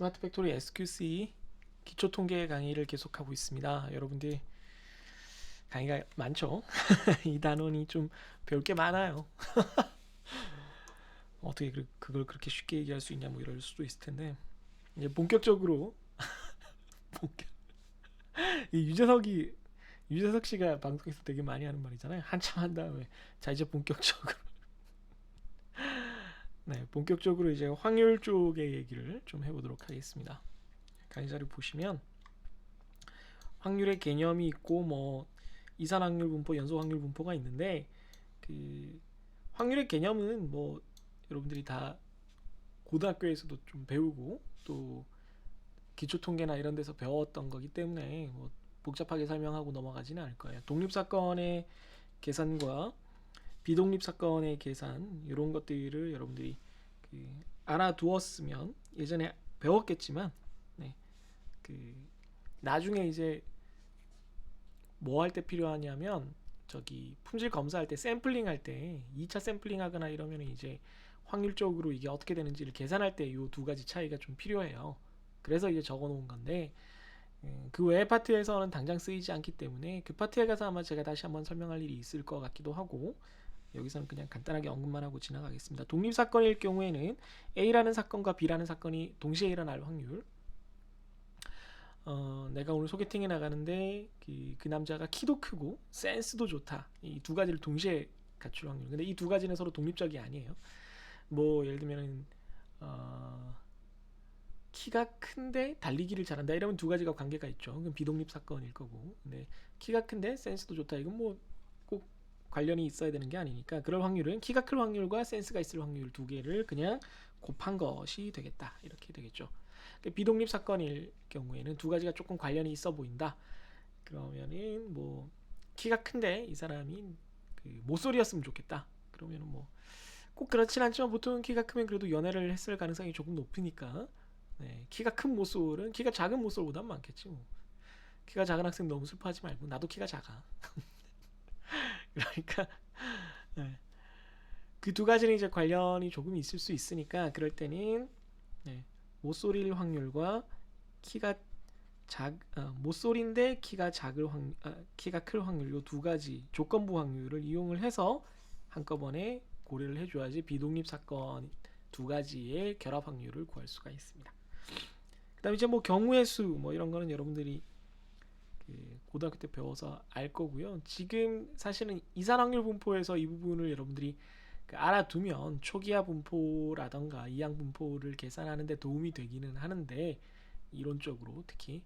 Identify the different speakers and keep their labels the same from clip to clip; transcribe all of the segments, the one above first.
Speaker 1: 스마트 팩토리 SQC 기초 통계 강의를 계속하고 있습니다. 여러분들 강의가 많죠? 이 단원이 좀 배울 게 많아요. 어떻게 그걸 그렇게 쉽게 얘기할 수 있냐 뭐 이럴 수도 있을 텐데 이제 본격적으로 본격 이 유재석 씨가 방송에서 되게 많이 하는 말이잖아요. 한참 한 다음에 자 이제 본격적으로 네 본격적으로 이제 확률 쪽의 얘기를 좀 해보도록 하겠습니다. 강의 자료 보시면 확률의 개념이 있고 뭐 이산 확률 분포, 연소 확률 분포가 있는데 그 확률의 개념은 뭐 여러분들이 다 고등학교에서도 좀 배우고 또 기초 통계나 이런 데서 배웠던 거기 때문에 뭐 복잡하게 설명하고 넘어가지는 않을 거예요. 독립 사건의 계산과 비독립 사건의 계산 이런 것들을 여러분들이 알아두었으면 예전에 배웠겠지만 네, 그 나중에 이제 뭐 할 때 필요하냐면 저기 품질 검사할 때 샘플링 할 때 2차 샘플링 하거나 이러면 이제 확률적으로 이게 어떻게 되는지를 계산할 때 이 두 가지 차이가 좀 필요해요. 그래서 이제 적어 놓은 건데 그 외의 파트에서는 당장 쓰이지 않기 때문에 그 파트에 가서 아마 제가 다시 한번 설명할 일이 있을 것 같기도 하고 여기서는 그냥 간단하게 언급만 하고 지나가겠습니다. 독립 사건일 경우에는 A라는 사건과 B라는 사건이 동시에 일어날 확률. 내가 오늘 소개팅에 나가는데 그 남자가 키도 크고 센스도 좋다. 이 두 가지를 동시에 갖출 확률. 근데 이 두 가지는 서로 독립적이 아니에요. 뭐 예를 들면은 키가 큰데 달리기를 잘한다 이러면 두 가지가 관계가 있죠. 그건 비독립 사건일 거고. 근데 키가 큰데 센스도 좋다. 이건 뭐 꼭 관련이 있어야 되는 게 아니니까 그럴 확률은 키가 클 확률과 센스가 있을 확률 두 개를 그냥 곱한 것이 되겠다. 이렇게 되겠죠. 비독립 사건일 경우에는 두 가지가 조금 관련이 있어 보인다. 그러면은 뭐 키가 큰데 이 사람이 그 모쏠이었으면 좋겠다. 그러면은 뭐 꼭 그렇진 않지만 보통 키가 크면 그래도 연애를 했을 가능성이 조금 높으니까 네, 키가 큰 모쏠은 키가 작은 모쏠보단 많겠지 뭐. 키가 작은 학생 너무 슬퍼하지 말고 나도 키가 작아. 그러니까 네. 그 두 가지는 이제 관련이 조금 있을 수 있으니까 그럴 때는 네, 모쏠일 확률과 키가 모쏠인데 키가 클 확률 이 두 가지 조건부 확률을 이용을 해서 한꺼번에 고려를 해줘야지 비독립 사건 두 가지의 결합 확률을 구할 수가 있습니다. 그다음 이제 뭐 경우의 수 뭐 이런 거는 여러분들이 고등학교 때 배워서 알 거고요. 지금 사실은 이산 확률 분포에서 이 부분을 여러분들이 알아두면 초기화 분포라던가 이항 분포를 계산하는데 도움이 되기는 하는데 이론적으로 특히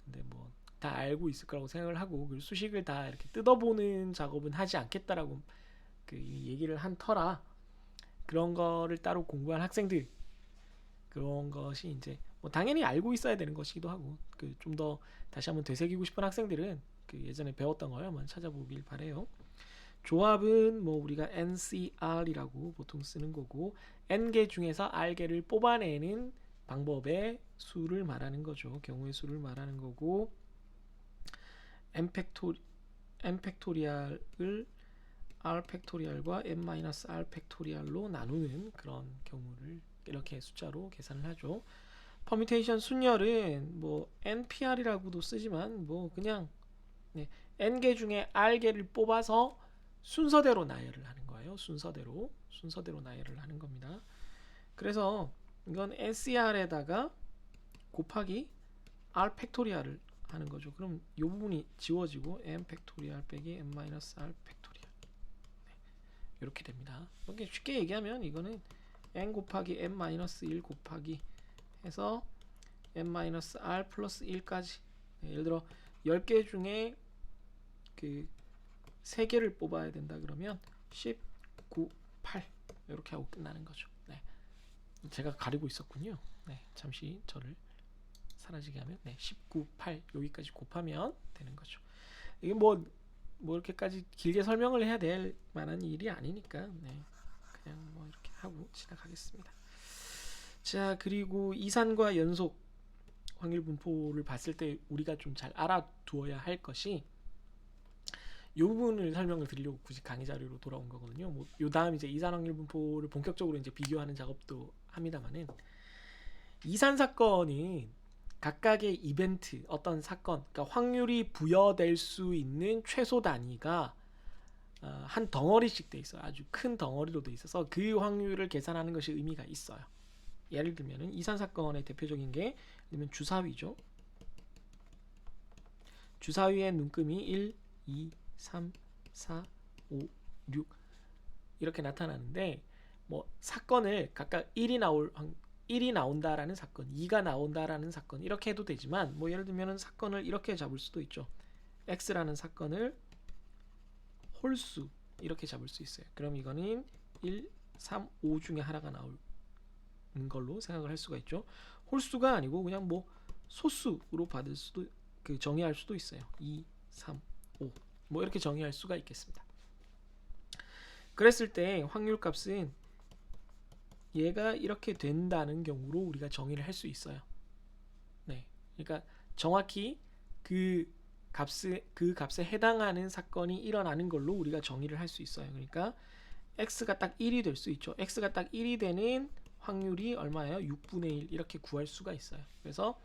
Speaker 1: 근데 뭐 다 알고 있을 거라고 생각을 하고 그 수식을 다 이렇게 뜯어보는 작업은 하지 않겠다라고 얘기를 한 터라 그런 거를 따로 공부한 학생들 그런 것이 이제 뭐 당연히 알고 있어야 되는 것이기도 하고 좀 더 다시 한번 되새기고 싶은 학생들은 예전에 배웠던 걸 한번 찾아보길 바래요. 조합은 뭐 우리가 NCR이라고 보통 쓰는 거고 N개 중에서 R개를 뽑아내는 방법의 수를 말하는 거죠. 경우의 수를 말하는 거고 N 팩토리얼을 R 팩토리얼과 N-R 팩토리얼로 나누는 그런 경우를 이렇게 숫자로 계산을 하죠. 퍼뮤테이션 순열은 뭐 NPR이라고도 쓰지만 뭐 그냥 네, N개 중에 R개를 뽑아서 순서대로 나열을 하는 거예요. 순서대로 나열을 하는 겁니다. 그래서 이건 NCR에다가 곱하기 R 팩토리얼을 하는 거죠. 그럼 이 부분이 지워지고 N 팩토리얼 빼기 N-R 팩토리얼 네, 이렇게 됩니다. 이렇게 쉽게 얘기하면 이거는 N 곱하기 N-1 곱하기 해서 N-R 플러스 1까지 네, 예를 들어 10개 중에 3개를 뽑아야 된다 그러면 10, 9, 8 이렇게 하고 끝나는 거죠. 네. 제가 가리고 있었군요. 네, 잠시 저를 사라지게 하면 19, 8 여기까지 곱하면 되는 거죠. 이게 뭐 이렇게까지 길게 설명을 해야 될 만한 일이 아니니까 그냥 뭐 이렇게 하고 지나가겠습니다. 자, 그리고 이산과 연속 확률 분포를 봤을 때 우리가 좀 잘 알아두어야 할 것이 이 부분을 설명을 드리려고 굳이 강의 자료로 돌아온 거거든요. 뭐 요 다음 이제 이산 확률 분포를 본격적으로 이제 비교하는 작업도 합니다만은 이산 사건은 각각의 이벤트, 어떤 사건, 그러니까 확률이 부여될 수 있는 최소 단위가 한 덩어리씩 돼 있어요. 아주 큰 덩어리로 돼 있어서 그 확률을 계산하는 것이 의미가 있어요. 예를 들면 이산 사건의 대표적인 게 주사위죠. 주사위의 눈금이 1, 2, 3, 4, 5, 6 이렇게 나타나는데 뭐 사건을 각각 1이 나온다라는 사건, 2가 나온다라는 사건 이렇게 해도 되지만 뭐 예를 들면 사건을 이렇게 잡을 수도 있죠. X라는 사건을 홀수 이렇게 잡을 수 있어요. 그럼 이거는 1, 3, 5 중에 하나가 나올 걸로 생각을 할 수가 있죠. 홀수가 아니고 그냥 뭐 소수로 받을 수도 정의할 수도 있어요. 2, 3, 5 뭐 이렇게 정의할 수가 있겠습니다. 그랬을 때 확률값은 얘가 이렇게 된다는 경우로 우리가 정의를 할 수 있어요. 네, 그러니까 정확히 그 값에 해당하는 사건이 일어나는 걸로 우리가 정의를 할 수 있어요. 그러니까 x가 딱 1이 될 수 있죠. x가 딱 1이 되는 확률이 얼마예요? 6분의 1 이렇게 구할 수가 있어요. 그래서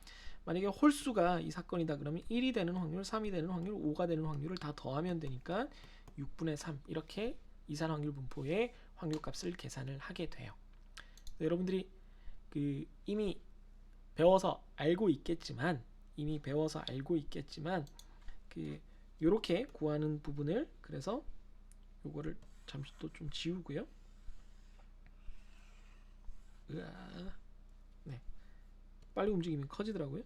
Speaker 1: 만약에 홀수가 이 사건이다 그러면 1이 되는 확률, 3이 되는 확률, 5가 되는 확률을 다 더하면 되니까 6분의 3 이렇게 이산 확률 분포의 확률값을 계산을 하게 돼요. 여러분들이 이미 배워서 알고 있겠지만 요렇게 구하는 부분을 그래서 요거를 잠시 또 좀 지우고요. 네, 빨리 움직이면 커지더라고요.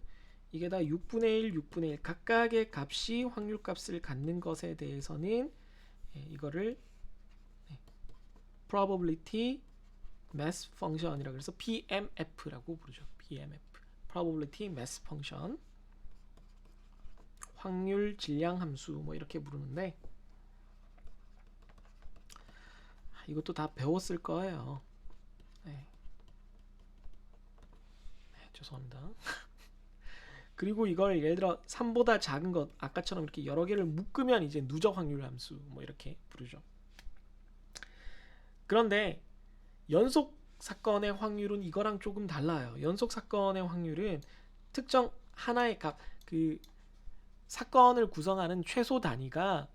Speaker 1: 이게 다 6분의 1, 6분의 1 각각의 값이 확률값을 갖는 것에 대해서는 이거를 probability mass function이라고 그래서 PMF라고 부르죠. PMF, probability mass function, 확률 질량 함수 뭐 이렇게 부르는데 이것도 다 배웠을 거예요. 네, 죄송합니다. 그리고 이걸 예를 들어 3보다 작은 것 아까처럼 이렇게 여러 개를 묶으면 이제 누적 확률 함수 뭐 이렇게 부르죠. 그런데 연속 사건의 확률은 이거랑 조금 달라요. 연속 사건의 확률은 특정 하나의 값, 사건을 구성하는 최소 단위가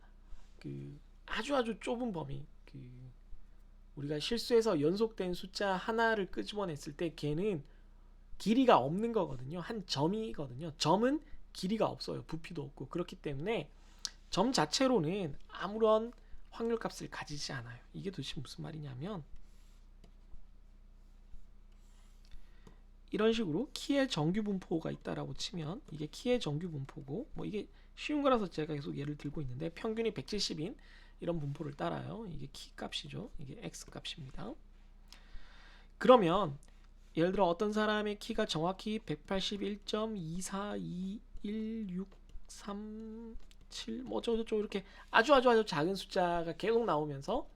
Speaker 1: 아주 좁은 범위, 우리가 실수해서 연속된 숫자 하나를 끄집어냈을 때 걔는 길이가 없는 거거든요. 한 점이거든요. 점은 길이가 없어요. 부피도 없고. 그렇기 때문에 점 자체로는 아무런 확률값을 가지지 않아요. 이게 도대체 무슨 말이냐면 이런 식으로 키의 정규 분포가 있다라고 치면 이게 키의 정규 분포고 뭐 이게 쉬운 거라서 제가 계속 예를 들고 있는데 평균이 170인 이런 분포를 따라요. 이게 키 값이죠. 이게 x 값입니다. 그러면 예를 들어 어떤 사람의 키가 정확히 181.2421637 뭐 어쩌고저쩌고 이렇게 아주 작은 숫자가 계속 나오면서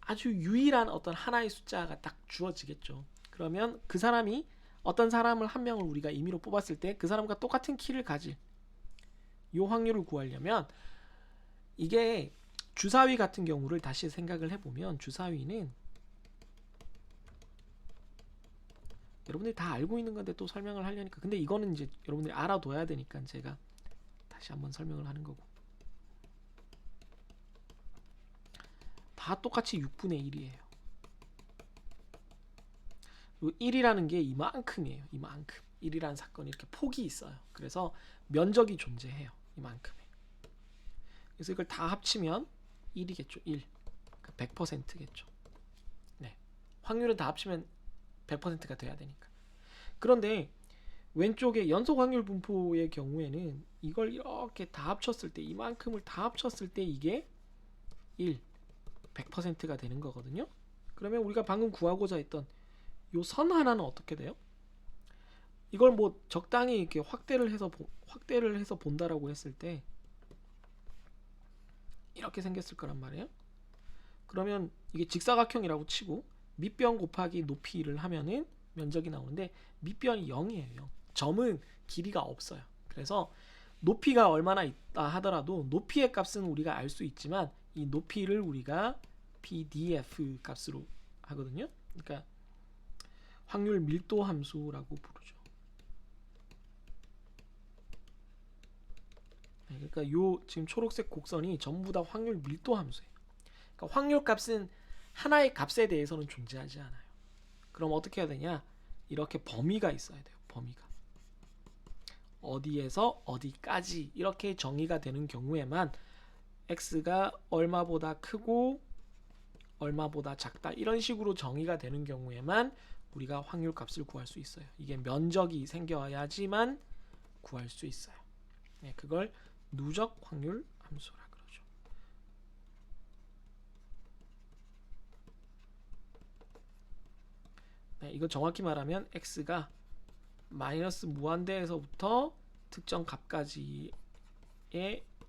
Speaker 1: 아주 유일한 어떤 하나의 숫자가 딱 주어지겠죠. 그러면 그 사람이 어떤 사람을 한 명을 우리가 임의로 뽑았을 때 그 사람과 똑같은 키를 가질 이 확률을 구하려면 이게 주사위 같은 경우를 다시 생각을 해보면 주사위는 여러분들이 다 알고 있는 건데 또 설명을 하려니까 근데 이거는 이제 여러분들이 알아둬야 되니까 제가 다시 한번 설명을 하는 거고 다 똑같이 6분의 1이에요. 1이라는 게 이만큼이에요. 이만큼 1이라는 사건이 이렇게 폭이 있어요. 그래서 면적이 존재해요. 이만큼에. 그래서 이걸 다 합치면 1이겠죠. 1. 그러니까 100%겠죠. 네. 확률은 다 합치면 100%가 돼야 되니까. 그런데 왼쪽에 연속 확률 분포의 경우에는 이걸 이렇게 다 합쳤을 때 이만큼을 다 합쳤을 때 이게 100%가 되는 거거든요. 그러면 우리가 방금 구하고자 했던 요 선 하나는 어떻게 돼요? 이걸 뭐 적당히 이렇게 확대를 해서 본다라고 했을 때 이렇게 생겼을 거란 말이에요. 그러면 이게 직사각형이라고 치고 밑변 곱하기 높이를 하면은 면적이 나오는데 밑변이 0이에요. 점은 길이가 없어요. 그래서 높이가 얼마나 있다 하더라도 높이의 값은 우리가 알 수 있지만 이 높이를 우리가 PDF 값으로 하거든요. 그러니까 확률 밀도 함수라고 부르죠. 그러니까 요 지금 초록색 곡선이 전부 다 확률 밀도 함수예요. 그러니까 확률 값은 하나의 값에 대해서는 존재하지 않아요. 그럼 어떻게 해야 되냐? 이렇게 범위가 있어야 돼요. 범위가. 어디에서 어디까지 이렇게 정의가 되는 경우에만 x가 얼마보다 크고 얼마보다 작다 이런 식으로 정의가 되는 경우에만 우리가 확률 값을 구할 수 있어요. 이게 면적이 생겨야지만 구할 수 있어요. 네, 그걸 누적 확률 함수라 그러죠. 네, 이거 정확히 말하면 x가 마이너스 무한대에서부터 특정 값까지의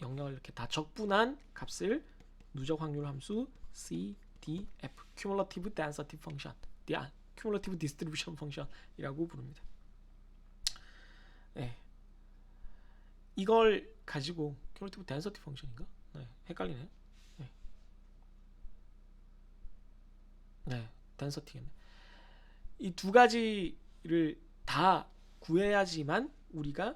Speaker 1: 영역을 이렇게 다 적분한 값을 누적 확률 함수 CDF Cumulative Density Function, Cumulative Distribution Function이라고 부릅니다. 네, 이걸 가지고 Cumulative Density Function인가? 네, 헷갈리네. 네, Density겠네. 이 두 가지를 다 구해야지만 우리가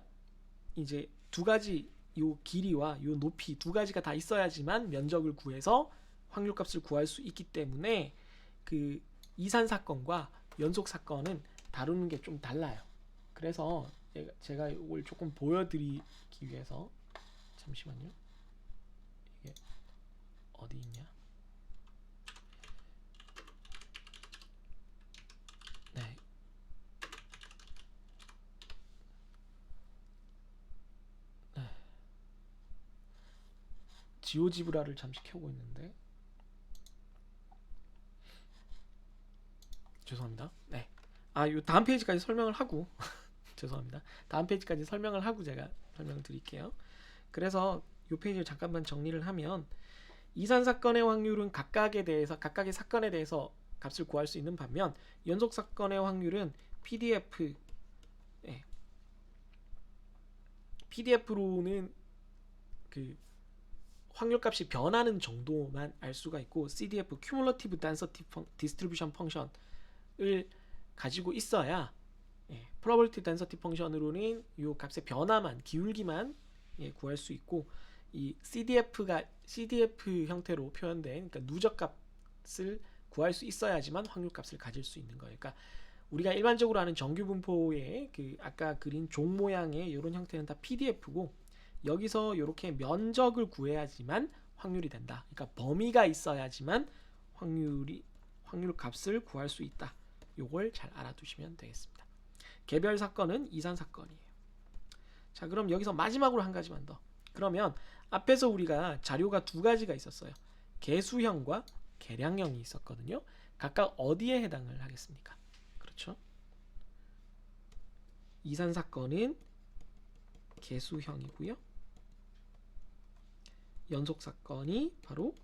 Speaker 1: 이제 두 가지 요 길이와 요 높이 두 가지가 다 있어야지만 면적을 구해서 확률값을 구할 수 있기 때문에 그 이산 사건과 연속 사건은 다루는 게 좀 달라요. 그래서 제가 이걸 조금 보여드리기 위해서 잠시만요. 이게 어디 있냐? 네. 지오지브라를 잠시 켜고 있는데 죄송합니다. 네. 요 다음 페이지까지 설명을 하고 죄송합니다. 다음 페이지까지 설명을 하고 제가 설명을 드릴게요. 그래서 이 페이지를 잠깐만 정리를 하면 이산 사건의 확률은 각각의 사건에 대해서 값을 구할 수 있는 반면 연속 사건의 확률은 PDF로는 그 확률값이 변하는 정도만 알 수가 있고 CDF Cumulative Density Distribution Function을 가지고 있어야 Probability Density Function으로는 이 값의 변화만 기울기만 구할 수 있고 이 CDF 형태로 표현된 그러니까 누적값을 구할 수 있어야지만 확률값을 가질 수 있는 거예요. 그러니까 우리가 일반적으로 아는 정규 분포의 그 아까 그린 종 모양의 이런 형태는 다 PDF고 여기서 이렇게 면적을 구해야지만 확률이 된다. 그러니까 범위가 있어야지만 확률 값을 구할 수 있다. 요걸 잘 알아두시면 되겠습니다. 개별 사건은 이산 사건이에요. 자, 그럼 여기서 마지막으로 한 가지만 더. 그러면 앞에서 우리가 자료가 두 가지가 있었어요. 개수형과 계량형이 있었거든요. 각각 어디에 해당을 하겠습니까? 그렇죠? 이산 사건은 개수형이고요. 연속 사건이 바로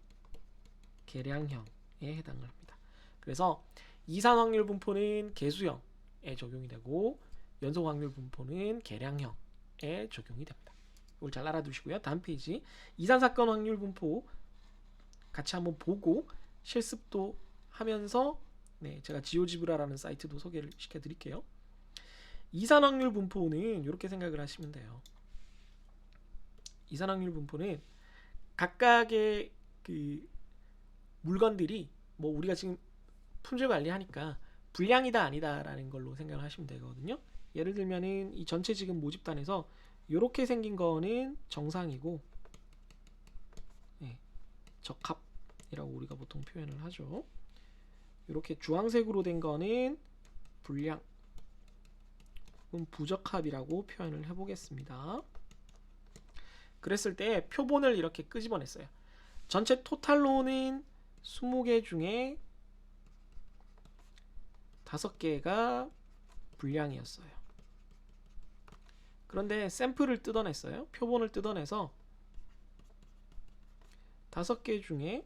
Speaker 1: 계량형에 해당을 합니다. 그래서 이산 확률 분포는 개수형에 적용이 되고 연속 확률 분포는 계량형에 적용이 됩니다. 이걸 잘 알아두시고요. 다음 페이지 이산 사건 확률 분포 같이 한번 보고 실습도 하면서 제가 지오지브라라는 사이트도 소개를 시켜드릴게요. 이산 확률 분포는 이렇게 생각을 하시면 돼요. 이산 확률 분포는 각각의 그 물건들이 뭐 우리가 지금 품질 관리하니까 불량이다 아니다라는 걸로 생각을 하시면 되거든요. 예를 들면은 이 전체 지금 모집단에서 이렇게 생긴 거는 정상이고 적합이라고 우리가 보통 표현을 하죠. 이렇게 주황색으로 된 거는 불량, 부적합이라고 표현을 해보겠습니다. 그랬을 때 표본을 이렇게 끄집어냈어요. 전체 토탈로는 20개 중에 5개가 불량이었어요. 그런데 샘플을 뜯어냈어요. 표본을 뜯어내서 5개 중에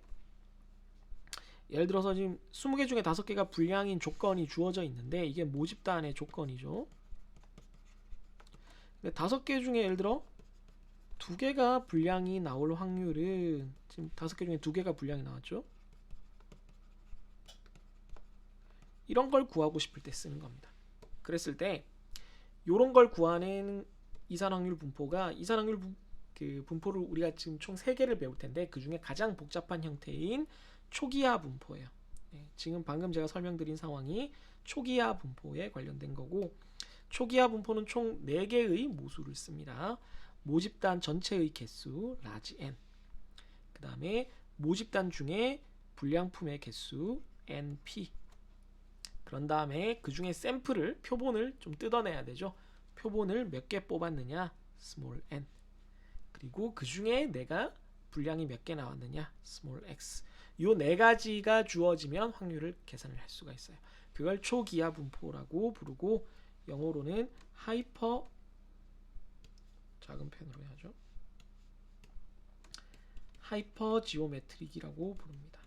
Speaker 1: 예를 들어서 지금 20개 중에 5개가 불량인 조건이 주어져 있는데 이게 모집단의 조건이죠. 근데 5개 중에 예를 들어 2개가 불량이 나올 확률은 지금 5개 중에 2개가 불량이 나왔죠. 이런 걸 구하고 싶을 때 쓰는 겁니다. 그랬을 때 이런 걸 구하는 이산확률 분포가 그 분포를 우리가 지금 총 3개를 배울 텐데 그 중에 가장 복잡한 형태인 초기화 분포예요. 지금 방금 제가 설명드린 상황이 초기화 분포에 관련된 거고, 초기화 분포는 총 4개의 모수를 씁니다. 모집단 전체의 개수 라지 n, 그 다음에 모집단 중에 불량품의 개수 np, 그런 다음에 그 중에 샘플을, 표본을 좀 뜯어내야 되죠. 표본을 몇 개 뽑았느냐, small n, 그리고 그 중에 내가 분량이 몇 개 나왔느냐, small x. 요 4가지가 주어지면 확률을 계산을 할 수가 있어요. 그걸 초기화 분포라고 부르고, 영어로는 하이퍼, 작은 펜으로 해야죠, 하이퍼 지오메트릭이라고 부릅니다.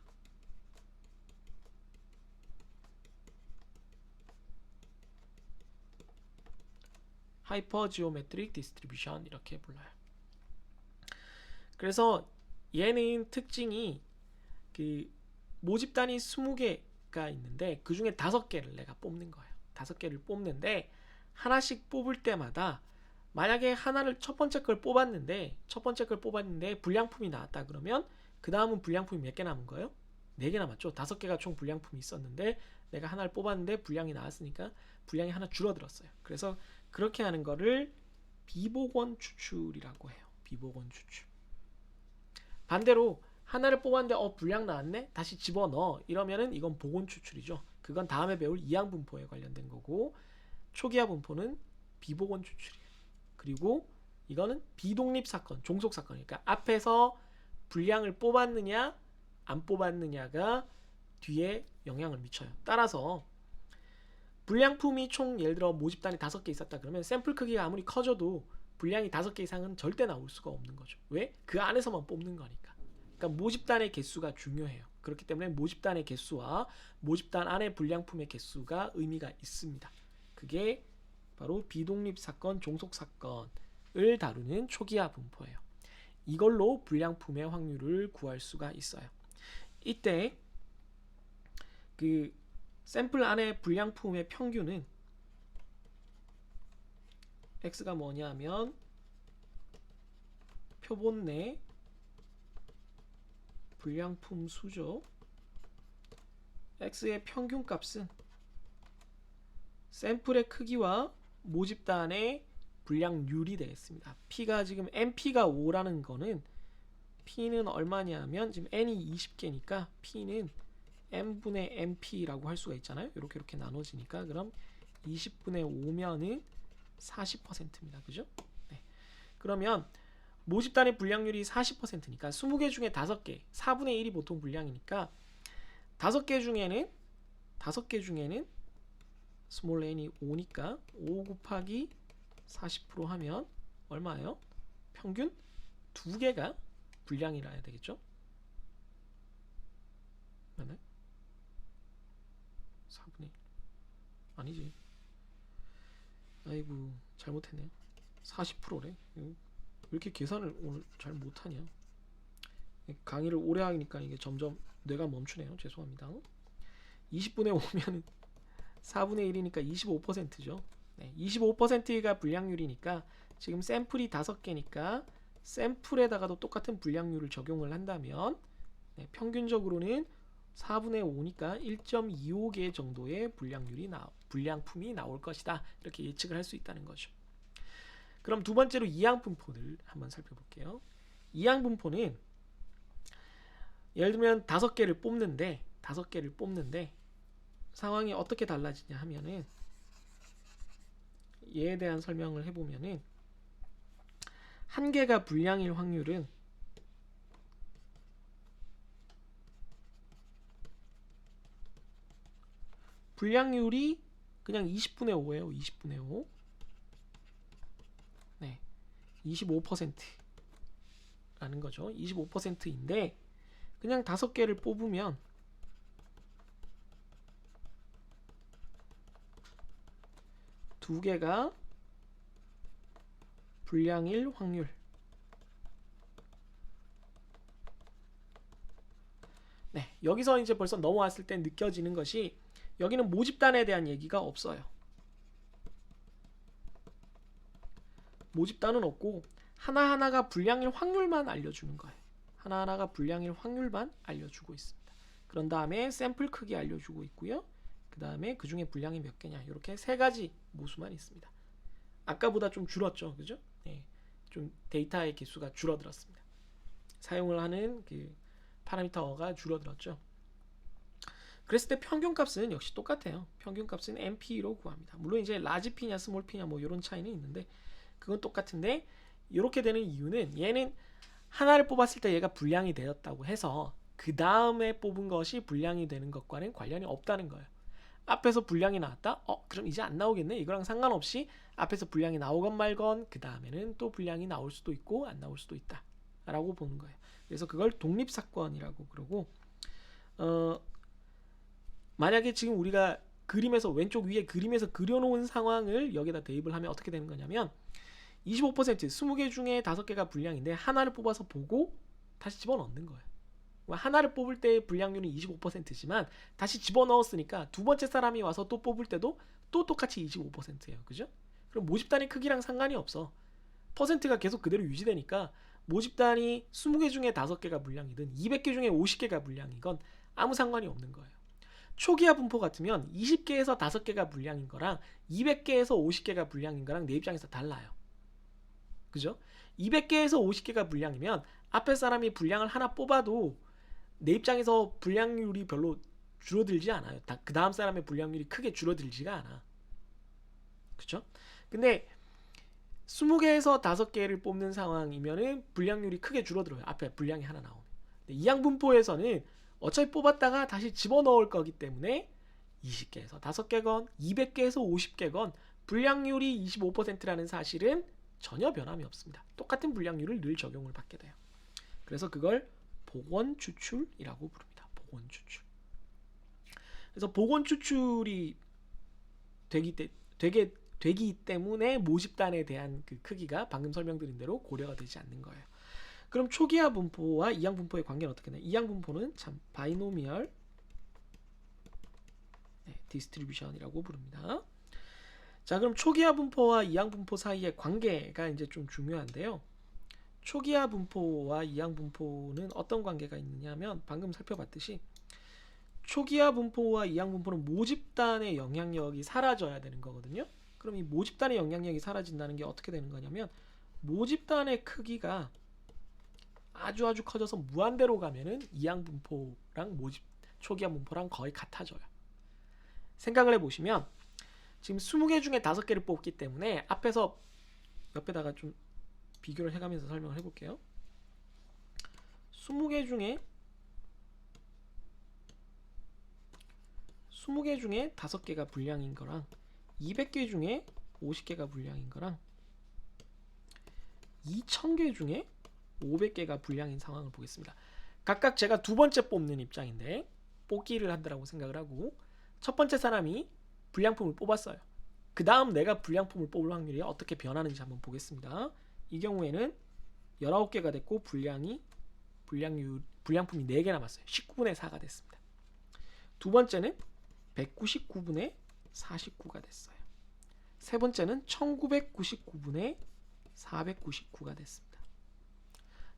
Speaker 1: 하이퍼 지오메트릭 디스트리뷰션 이렇게 불러요. 그래서 얘는 특징이 그 모집단이 20개가 있는데 그 중에 5개를 내가 뽑는 거예요. 5개를 뽑는데 하나씩 뽑을 때마다 만약에 하나를 첫 번째 걸 뽑았는데 불량품이 나왔다 그러면 그 다음은 불량품이 몇 개 남은 거예요? 4개 남았죠. 5개가 총 불량품이 있었는데 내가 하나를 뽑았는데 불량이 나왔으니까 불량이 하나 줄어들었어요. 그래서 그렇게 하는 거를 비복원 추출이라고 해요. 비복원 추출. 반대로 하나를 뽑았는데 불량 나왔네? 다시 집어넣어. 이러면은 이건 복원 추출이죠. 그건 다음에 배울 이항 분포에 관련된 거고, 초기화 분포는 비복원 추출이에요. 그리고 이거는 비독립 사건, 종속 사건. 그러니까 앞에서 불량을 뽑았느냐 안 뽑았느냐가 뒤에 영향을 미쳐요. 따라서 불량품이 총 예를 들어 모집단이 5개 있었다 그러면 샘플 크기가 아무리 커져도 불량이 5개 이상은 절대 나올 수가 없는 거죠. 왜? 그 안에서만 뽑는 거니까. 그러니까 모집단의 개수가 중요해요. 그렇기 때문에 모집단의 개수와 모집단 안의 불량품의 개수가 의미가 있습니다. 그게 바로 비독립 사건, 종속 사건을 다루는 초기화 분포예요. 이걸로 불량품의 확률을 구할 수가 있어요. 이때 그 샘플 안의 불량품의 평균은 x가 뭐냐면 표본 내 불량품 수죠. x의 평균값은 샘플의 크기와 모집단의 불량률이 되겠습니다. p가 지금 np가 5라는 거는 p는 얼마냐면 지금 n이 20개니까 p는 n분의 np라고 할 수가 있잖아요. 이렇게 나눠지니까 그럼 20분의 5면은 40%입니다. 그죠? 네. 그러면 모집단의 불량률이 40%니까 20개 중에 5개, 4분의 1이 보통 불량이니까 5개 중에는 스몰 n이 5니까 5 곱하기 40% 하면 얼마예요? 평균 2개가 불량이라 해야 되겠죠? 맞나요? 4분의 1 아니지. 아이고 잘못했네요. 40%래. 왜 이렇게 계산을 오늘 잘 못하냐. 강의를 오래 하니까 이게 점점 뇌가 멈추네요. 죄송합니다. 20분의 5면 4분의 1이니까 25%죠. 네, 25%가 불량률이니까 지금 샘플이 5개니까 샘플에다가도 똑같은 불량률을 적용을 한다면 평균적으로는 4분의 5니까 1.25개 정도의 불량품이 나올 것이다. 이렇게 예측을 할 수 있다는 거죠. 그럼 두 번째로 이항 분포를 한번 살펴볼게요. 이항 분포는 예를 들면 5개를 뽑는데 상황이 어떻게 달라지냐 하면은 얘에 대한 설명을 해보면은 한 개가 불량일 확률은 불량률이 그냥 20분의 5예요. 20분의 5. 네. 25%라는 거죠. 25%인데 그냥 5개를 뽑으면 두 개가 불량일 확률. 네, 여기서 이제 벌써 넘어왔을 때 느껴지는 것이 여기는 모집단에 대한 얘기가 없어요. 모집단은 없고 하나하나가 불량일 확률만 알려주는 거예요. 하나하나가 불량일 확률만 알려주고 있습니다. 그런 다음에 샘플 크기 알려주고 있고요. 그 다음에 그 중에 불량이 몇 개냐, 이렇게 세 가지 모수만 있습니다. 아까보다 좀 줄었죠, 그죠? 네, 좀 데이터의 개수가 줄어들었습니다. 사용을 하는 그 파라미터가 줄어들었죠. 그랬을 때 평균값은 역시 똑같아요. 평균값은 MP로 구합니다. 물론 이제 라지 P냐 스몰 P냐 뭐 이런 차이는 있는데 그건 똑같은데, 이렇게 되는 이유는 얘는 하나를 뽑았을 때 얘가 불량이 되었다고 해서 그 다음에 뽑은 것이 불량이 되는 것과는 관련이 없다는 거예요. 앞에서 불량이 나왔다? 그럼 이제 안 나오겠네? 이거랑 상관없이 앞에서 불량이 나오건 말건 그 다음에는 또 불량이 나올 수도 있고 안 나올 수도 있다 라고 보는 거예요. 그래서 그걸 독립사건이라고 그러고, 만약에 지금 우리가 그림에서 왼쪽 위에 그림에서 그려놓은 상황을 여기다 대입을 하면 어떻게 되는 거냐면 25% 20개 중에 5개가 불량인데 하나를 뽑아서 보고 다시 집어넣는 거예요. 하나를 뽑을 때의 불량률은 25%지만 다시 집어넣었으니까 두 번째 사람이 와서 또 뽑을 때도 또 똑같이 25%예요. 그죠? 그럼 모집단의 크기랑 상관이 없어. 퍼센트가 계속 그대로 유지되니까 모집단이 20개 중에 5개가 불량이든 200개 중에 50개가 불량이건 아무 상관이 없는 거예요. 초기화 분포 같으면 20개에서 5개가 불량인 거랑 200개에서 50개가 불량인 거랑 내 입장에서 달라요. 그죠? 200개에서 50개가 불량이면 앞에 사람이 불량을 하나 뽑아도 내 입장에서 불량률이 별로 줄어들지 않아요. 그 다음 사람의 불량률이 크게 줄어들지가 않아. 그쵸? 근데 20개에서 5개를 뽑는 상황이면은 불량률이 크게 줄어들어요. 앞에 불량이 하나 나오면. 이항분포에서는 어차피 뽑았다가 다시 집어넣을 거기 때문에 20개에서 5개건 200개에서 50개건 불량률이 25%라는 사실은 전혀 변함이 없습니다. 똑같은 불량률을 늘 적용을 받게 돼요. 그래서 그걸 복원 추출이라고 부릅니다. 복원 추출. 그래서 복원 추출이 되기 때문에 모집단에 대한 그 크기가 방금 설명드린 대로 고려가 되지 않는 거예요. 그럼 초기화 분포와 이항 분포의 관계는 어떻게 되나요? 이항 분포는 참 바이노미얼 디스트리뷰션이라고 부릅니다. 자, 그럼 초기화 분포와 이항 분포 사이의 관계가 이제 좀 중요한데요. 초기화 분포와 이항 분포는 어떤 관계가 있느냐면 방금 살펴봤듯이 초기화 분포와 이항 분포는 모집단의 영향력이 사라져야 되는 거거든요. 그럼 이 모집단의 영향력이 사라진다는 게 어떻게 되는 거냐면 모집단의 크기가 아주 커져서 무한대로 가면은 이항 분포랑 초기화 분포랑 거의 같아져요. 생각을 해보시면 지금 20개 중에 5개를 뽑기 때문에 앞에서 옆에다가 좀 비교를 해가면서 설명을 해볼게요. 20개 중에 5개가 불량인 거랑 200개 중에 50개가 불량인 거랑 2000개 중에 500개가 불량인 상황을 보겠습니다. 각각 제가 두 번째 뽑는 입장인데 뽑기를 한다라고 생각을 하고 첫 번째 사람이 불량품을 뽑았어요. 그 다음 내가 불량품을 뽑을 확률이 어떻게 변하는지 한번 보겠습니다. 이 경우에는 19개가 됐고 불량품이 4개 남았어요. 19분의 4가 됐습니다. 두 번째는 199분의 49가 됐어요. 세 번째는 1999분의 499가 됐습니다.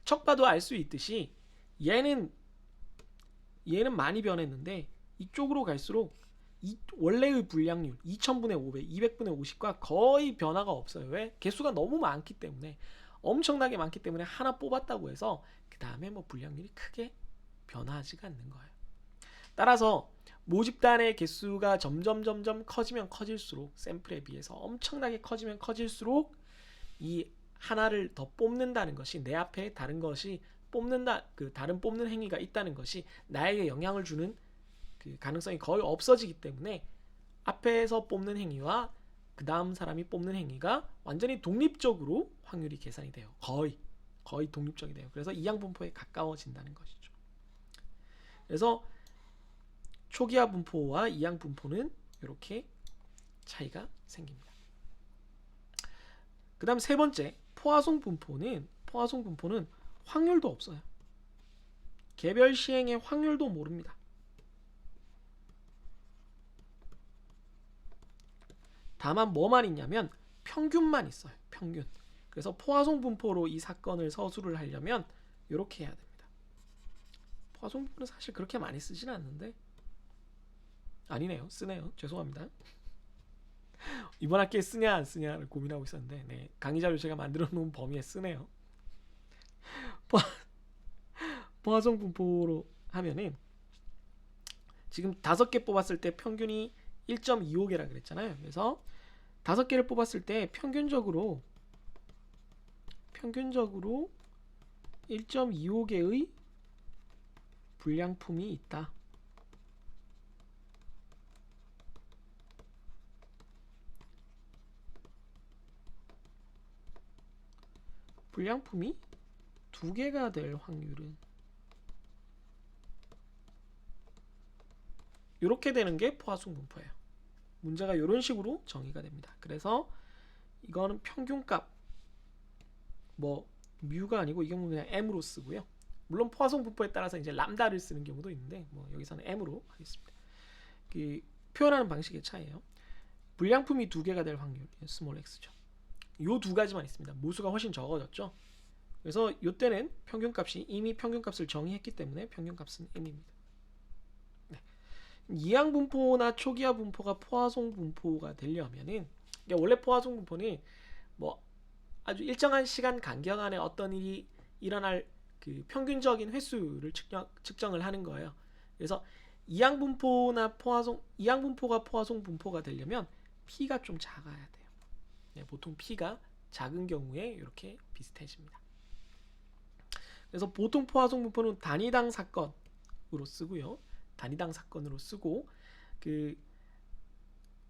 Speaker 1: 척 봐도 알 수 있듯이 얘는 많이 변했는데 이쪽으로 갈수록 원래의 불량률 2000분의 500, 200분의 50과 거의 변화가 없어요. 왜? 개수가 너무 많기 때문에, 엄청나게 많기 때문에 하나 뽑았다고 해서 그 다음에 뭐 불량률이 크게 변화하지가 않는 거예요. 따라서 모집단의 개수가 점점 커지면 커질수록, 샘플에 비해서 엄청나게 커지면 커질수록 이 하나를 더 뽑는다는 것이, 내 앞에 다른 것이 다른 뽑는 행위가 있다는 것이 나에게 영향을 주는 그 가능성이 거의 없어지기 때문에 앞에서 뽑는 행위와 그 다음 사람이 뽑는 행위가 완전히 독립적으로 확률이 계산이 돼요. 거의 독립적이 돼요. 그래서 이항 분포에 가까워진다는 것이죠. 그래서 초기화 분포와 이항 분포는 이렇게 차이가 생깁니다. 그 다음 세 번째, 포화송 분포는 확률도 없어요. 개별 시행의 확률도 모릅니다. 다만 뭐만 있냐면 평균만 있어요. 평균. 그래서 포화송 분포로 이 사건을 서술을 하려면 이렇게 해야 됩니다. 포화송 분포는 사실 그렇게 많이 쓰지는 않는데 아니네요. 쓰네요. 죄송합니다. 이번 학기에 쓰냐 안 쓰냐를 고민하고 있었는데 네, 강의 자료 제가 만들어 놓은 범위에 쓰네요. 포화송 분포로 하면은 지금 5개 뽑았을 때 평균이 1.25개라 그랬잖아요. 그래서 5개를 뽑았을 때 평균적으로 1.25개의 불량품이 있다. 불량품이 2개가 될 확률은 이렇게 되는 게 포화송 분포예요. 문제가 이런 식으로 정의가 됩니다. 그래서 이거는 평균값 뭐 뮤가 아니고 이 경우는 그냥 m으로 쓰고요. 물론 포화송 분포에 따라서 이제 람다를 쓰는 경우도 있는데 뭐 여기서는 m으로 하겠습니다. 그 표현하는 방식의 차이예요. 불량품이 2개가 될 확률 스몰 x죠. 요 2가지만 있습니다. 모수가 훨씬 적어졌죠. 그래서 이때는 평균값이 이미 평균값을 정의했기 때문에 평균값은 m입니다. 네. 이항 분포나 초기화 분포가 포화송 분포가 되려면은 원래 포화송 분포는 뭐 아주 일정한 시간 간격 안에 어떤 일이 일어날 그 평균적인 횟수를 측정을 하는 거예요. 그래서 이항 분포가 포화송 분포가 되려면 P가 좀 작아야 돼요. 네, 보통 P가 작은 경우에 이렇게 비슷해집니다. 그래서 보통 포화송 분포는 단위당 사건으로 쓰고요. 단위당 사건으로 쓰고 그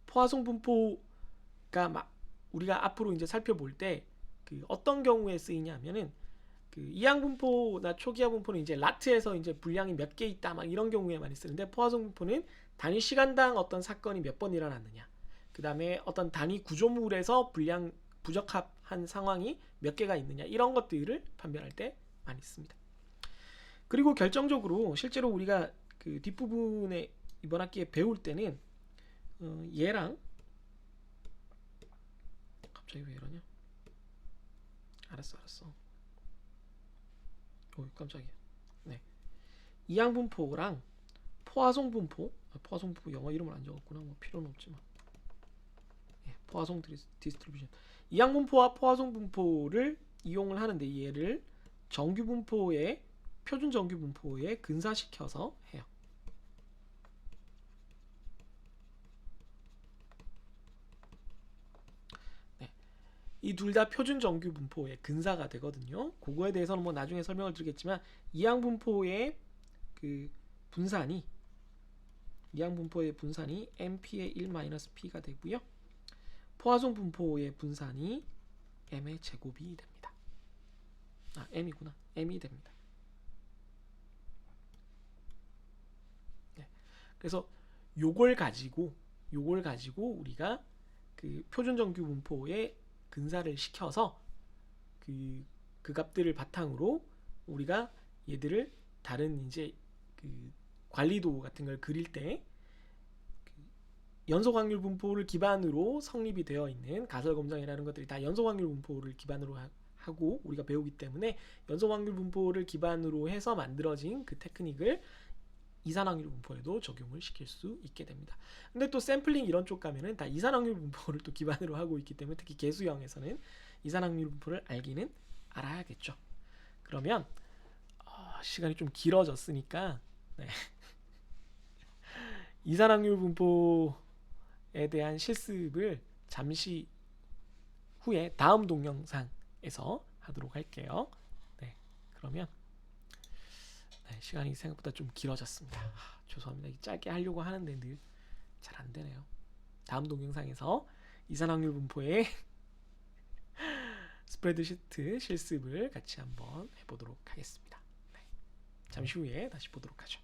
Speaker 1: 포화송 분포가 막 우리가 앞으로 이제 살펴볼 때 그 어떤 경우에 쓰이냐면은 그 이항 분포나 초기화 분포는 이제 라트에서 이제 분량이 몇 개 있다 막 이런 경우에 많이 쓰는데 포화송 분포는 단위 시간당 어떤 사건이 몇 번 일어났느냐, 그 다음에 어떤 단위 구조물에서 분량 부적합한 상황이 몇 개가 있느냐 이런 것들을 판별할 때 많이 씁니다. 그리고 결정적으로 실제로 우리가 그 뒷부분에 이번 학기에 배울 때는 얘랑 갑자기 왜 이러냐? 알았어. 오 깜짝이야. 네. 이항 분포랑 포화송 분포, 포화송 분포 영어 이름을 안 적었구나. 뭐 필요는 없지만. 네, 포화송 디스트리뷰션. 이항 분포와 포화송 분포를 이용을 하는데 얘를 정규 분포에 표준 정규 분포에 근사시켜서 해요. 이 둘 다 표준 정규 분포의 근사가 되거든요. 그거에 대해서는 뭐 나중에 설명을 드리겠지만 이항 분포의 그 분산이 mp의 1-p가 되고요. 포화송 분포의 분산이 m의 제곱이 됩니다. 아, m이구나. m이 됩니다. 네. 그래서 요걸 가지고 우리가 그 표준 정규 분포의 근사를 시켜서 그 값들을 바탕으로 우리가 얘들을 다른 이제 그 관리도 같은 걸 그릴 때 그 연속 확률 분포를 기반으로 성립이 되어 있는 가설 검정이라는 것들이 다 연속 확률 분포를 기반으로 하고 우리가 배우기 때문에 연속 확률 분포를 기반으로 해서 만들어진 그 테크닉을 이산확률 분포에도 적용을 시킬 수 있게 됩니다. 근데 또 샘플링 이런 쪽 가면은 다 이산확률 분포를 또 기반으로 하고 있기 때문에 특히 개수형에서는 이산확률 분포를 알기는 알아야겠죠. 그러면 시간이 좀 길어졌으니까 네. 이산확률 분포에 대한 실습을 잠시 후에 다음 동영상에서 하도록 할게요. 네, 그러면 시간이 생각보다 좀 길어졌습니다. 죄송합니다. 짧게 하려고 하는데 늘 잘 안되네요. 다음 동영상에서 이산확률 분포의 스프레드시트 실습을 같이 한번 해보도록 하겠습니다. 네. 잠시 후에 다시 보도록 하죠.